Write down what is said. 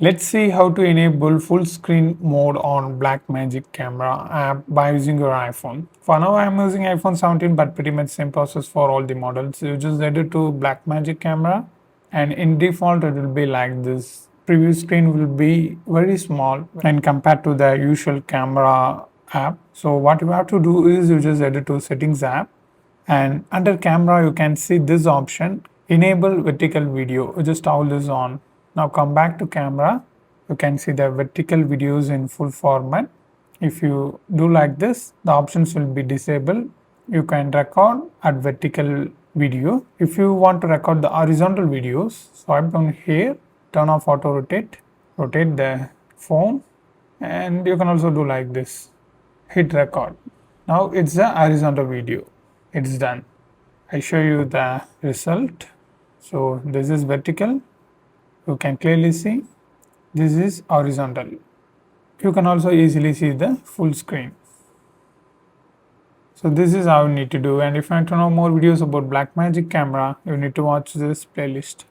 Let's see how to enable full screen mode on Blackmagic Camera app by using your iPhone. For now I am using iPhone 17, but pretty much same process for all the models. You just head to Blackmagic Camera and in default it will be like this. Preview screen will be very small when compared to the usual camera app. So what you have to do is you just head to settings app, and under camera you can see this option, enable vertical video. You just toggle this on. Now come back to camera, you can see the vertical videos in full format. If you do like this, the options will be disabled. You can record at vertical video. If you want to record the horizontal videos, swipe down here, turn off auto rotate, rotate the phone, and you can also do like this, hit record. Now it's a horizontal video, it's done. I show you the result. So this is vertical, you can clearly see. This is horizontal. You can also easily see the full screen. So this is how you need to do, and if you want to know more videos about Blackmagic Camera, you need to watch this playlist.